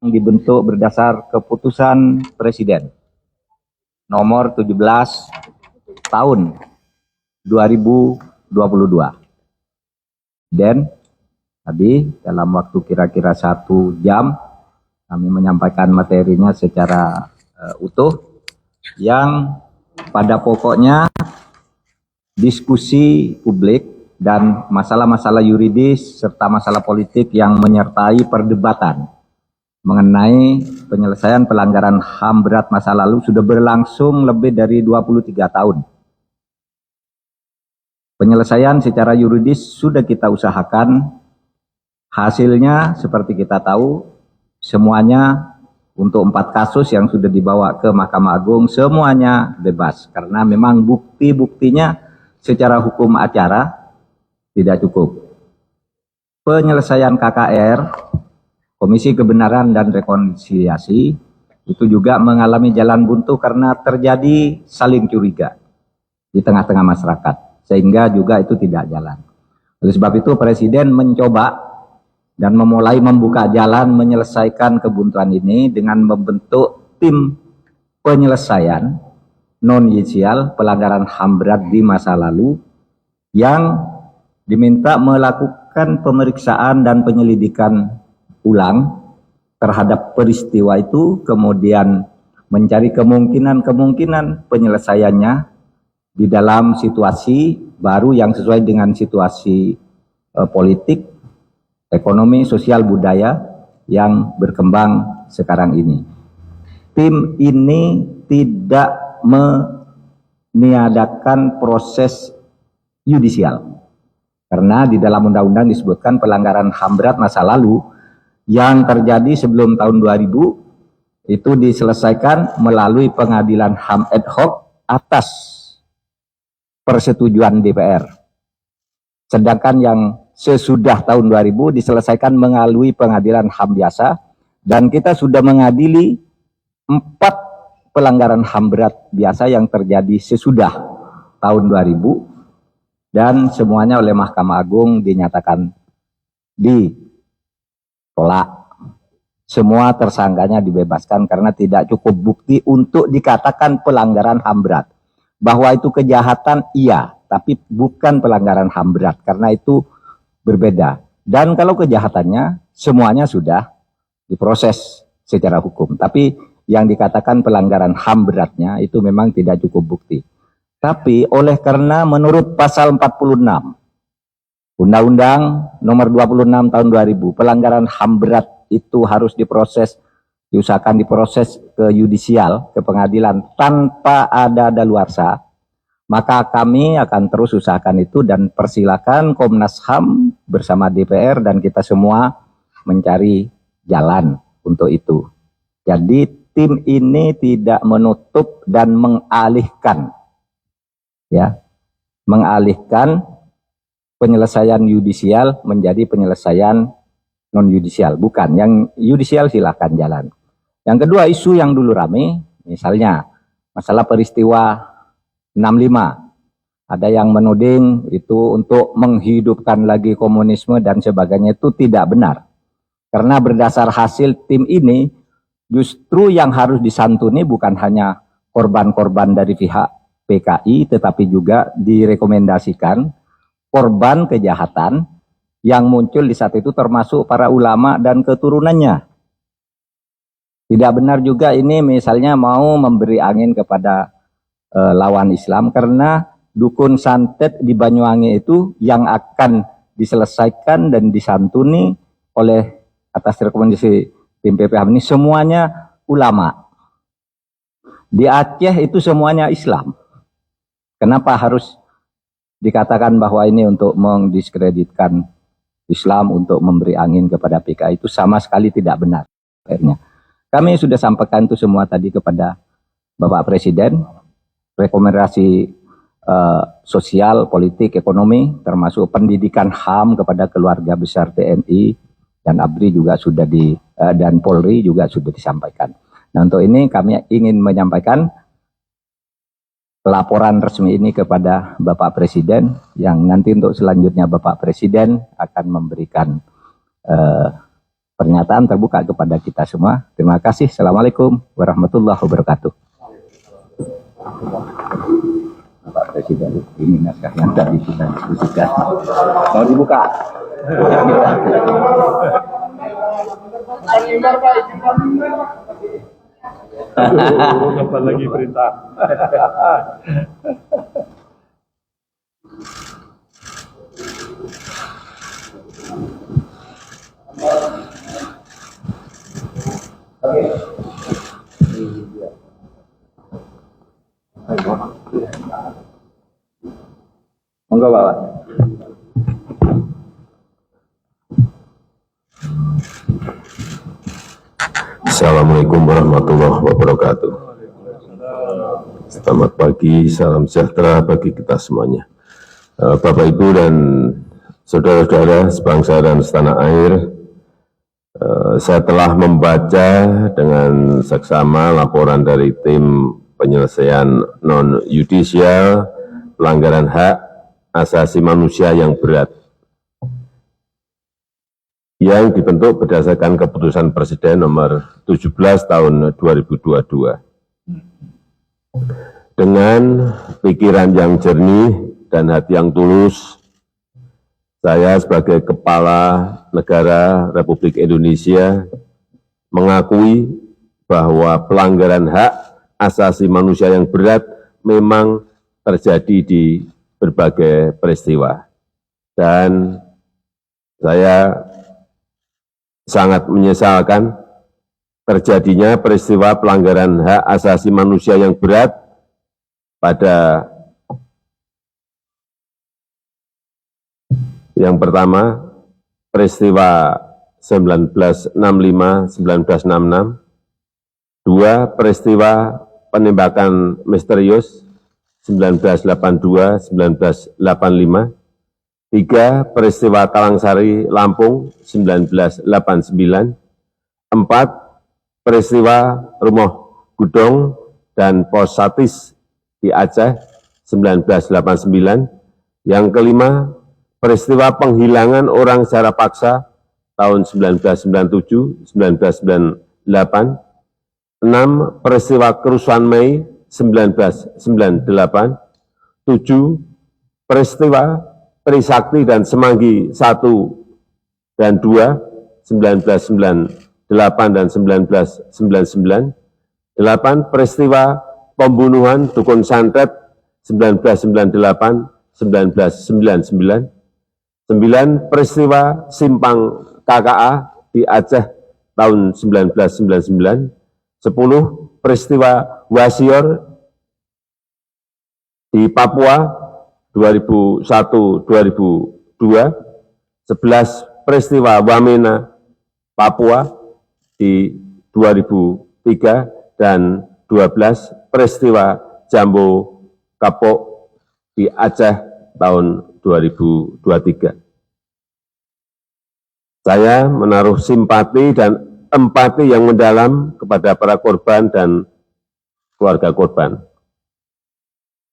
dibentuk berdasar keputusan Presiden nomor 17 tahun 2022. Dan tadi dalam waktu kira-kira 1 jam kami menyampaikan materinya secara utuh yang pada pokoknya diskusi publik dan masalah-masalah yuridis serta masalah politik yang menyertai perdebatan mengenai penyelesaian pelanggaran HAM berat masa lalu sudah berlangsung lebih dari 23 tahun. Penyelesaian secara yuridis sudah kita usahakan, hasilnya seperti kita tahu, semuanya untuk 4 kasus yang sudah dibawa ke Mahkamah Agung, semuanya bebas. Karena memang bukti-buktinya secara hukum acara tidak cukup. Penyelesaian KKR, Komisi Kebenaran dan Rekonsiliasi, itu juga mengalami jalan buntu karena terjadi saling curiga di tengah-tengah masyarakat, sehingga juga itu tidak jalan. Oleh sebab itu Presiden mencoba dan memulai membuka jalan menyelesaikan kebuntuan ini dengan membentuk tim penyelesaian non-yudisial pelanggaran HAM berat di masa lalu yang diminta melakukan pemeriksaan dan penyelidikan ulang terhadap peristiwa itu, kemudian mencari kemungkinan penyelesaiannya di dalam situasi baru yang sesuai dengan situasi politik, ekonomi, sosial, budaya yang berkembang sekarang ini. Tim ini tidak meniadakan proses yudisial karena di dalam undang-undang disebutkan pelanggaran HAM berat masa lalu yang terjadi sebelum tahun 2000 itu diselesaikan melalui pengadilan HAM ad hoc atas persetujuan DPR. Sedangkan yang sesudah tahun 2000 diselesaikan melalui pengadilan HAM biasa, dan kita sudah mengadili 4 pelanggaran HAM berat biasa yang terjadi sesudah tahun 2000 dan semuanya oleh Mahkamah Agung dinyatakan ditolak. Semua tersangkanya dibebaskan karena tidak cukup bukti untuk dikatakan pelanggaran HAM berat. Bahwa itu kejahatan iya, tapi bukan pelanggaran HAM berat karena itu berbeda. Dan kalau kejahatannya semuanya sudah diproses secara hukum, tapi yang dikatakan pelanggaran HAM beratnya itu memang tidak cukup bukti. Tapi oleh karena menurut pasal 46 Undang-Undang nomor 26 tahun 2000, pelanggaran HAM berat itu harus diusahakan diproses ke yudisial, ke pengadilan tanpa ada daluarsa, maka kami akan terus usahakan itu dan persilakan Komnas HAM bersama DPR dan kita semua mencari jalan untuk itu. Jadi tim ini tidak menutup dan mengalihkan penyelesaian yudisial menjadi penyelesaian non-yudisial. Bukan, yang yudisial silakan jalan. Yang kedua, isu yang dulu rame, misalnya masalah peristiwa 65. Ada yang menuding itu untuk menghidupkan lagi komunisme dan sebagainya, itu tidak benar. Karena berdasar hasil tim ini, justru yang harus disantuni bukan hanya korban-korban dari pihak PKI, tetapi juga direkomendasikan korban kejahatan yang muncul di saat itu termasuk para ulama dan keturunannya. Tidak benar juga ini misalnya mau memberi angin kepada lawan Islam karena dukun santet di Banyuwangi itu yang akan diselesaikan dan disantuni oleh atas rekomendasi tim PPH ini semuanya ulama. Di Aceh itu semuanya Islam. Kenapa harus dikatakan bahwa ini untuk mendiskreditkan Islam untuk memberi angin kepada PKI? Itu sama sekali tidak benar. Akhirnya kami sudah sampaikan itu semua tadi kepada Bapak Presiden, rekomendasi sosial, politik, ekonomi, termasuk pendidikan HAM kepada keluarga besar TNI dan ABRI juga sudah dan Polri juga sudah disampaikan. Nah, untuk ini kami ingin menyampaikan laporan resmi ini kepada Bapak Presiden, yang nanti untuk selanjutnya Bapak Presiden akan memberikan pernyataan terbuka kepada kita semua. Terima kasih. Assalamualaikum warahmatullahi wabarakatuh. Pak Presiden, ini naskah yang tadi kita diskusikan. Mau dibuka? Kapan lagi perintah? Monggo Bapak. Assalamualaikum warahmatullahi wabarakatuh. Selamat pagi, salam sejahtera bagi kita semuanya. Bapak, Ibu, dan saudara-saudara sebangsa dan setanah air, saya telah membaca dengan seksama laporan dari tim penyelesaian non-yudisial pelanggaran hak asasi manusia yang berat yang dibentuk berdasarkan keputusan Presiden nomor 17 tahun 2022. Dengan pikiran yang jernih dan hati yang tulus, saya sebagai Kepala Negara Republik Indonesia mengakui bahwa pelanggaran hak asasi manusia yang berat memang terjadi di berbagai peristiwa. Dan saya sangat menyesalkan terjadinya peristiwa pelanggaran hak asasi manusia yang berat pada yang pertama, peristiwa 1965-1966, dua, peristiwa penembakan misterius 1982-1985, tiga, peristiwa Kalangsari, Lampung, 1989. Empat, peristiwa Rumah Gudong dan Pos Satis di Aceh, 1989. Yang kelima, peristiwa penghilangan orang secara paksa tahun 1997-1998. Enam, peristiwa kerusuhan Mei 1998. Tujuh, peristiwa Trisakti dan Semanggi 1 dan 2, 1998 dan 1999. 8, peristiwa pembunuhan Dukun Santet 1998-1999. 9, peristiwa Simpang KKA di Aceh tahun 1999. 10, peristiwa Wasior di Papua 2001-2002, 11 peristiwa Wamena Papua di 2003, dan 12 peristiwa Jambo Kapok di Aceh tahun 2023. Saya menaruh simpati dan empati yang mendalam kepada para korban dan keluarga korban.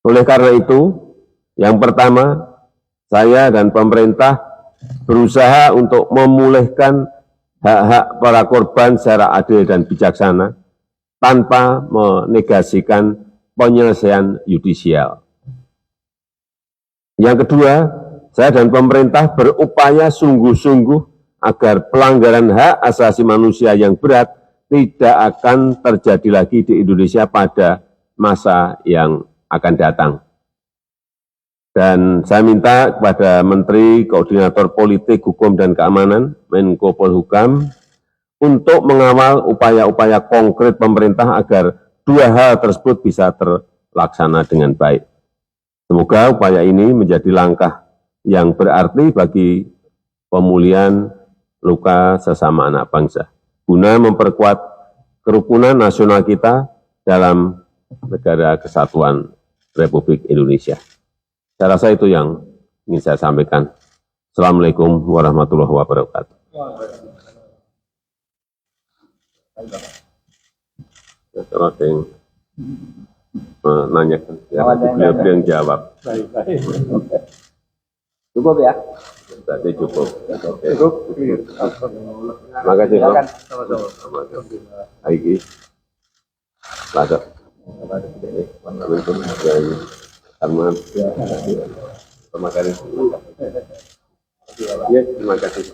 Oleh karena itu, yang pertama, saya dan pemerintah berusaha untuk memulihkan hak-hak para korban secara adil dan bijaksana tanpa menegasikan penyelesaian yudisial. Yang kedua, saya dan pemerintah berupaya sungguh-sungguh agar pelanggaran hak asasi manusia yang berat tidak akan terjadi lagi di Indonesia pada masa yang akan datang. Dan saya minta kepada Menteri Koordinator Politik, Hukum, dan Keamanan, Menko Polhukam, untuk mengawal upaya-upaya konkret pemerintah agar dua hal tersebut bisa terlaksana dengan baik. Semoga upaya ini menjadi langkah yang berarti bagi pemulihan luka sesama anak bangsa, guna memperkuat kerukunan nasional kita dalam negara kesatuan Republik Indonesia. Saya rasa itu yang ingin saya sampaikan. Assalamualaikum warahmatullahi wabarakatuh. Kalau ada yang menanyakan, ya, beliau yang jawab. Cukup ya? Berarti cukup. Oke. Cukup, clear. Terima kasih, Bang. Silakan. Sama-sama. Aiki. Masuk. Arman. Terima kasih. Ya, terima kasih.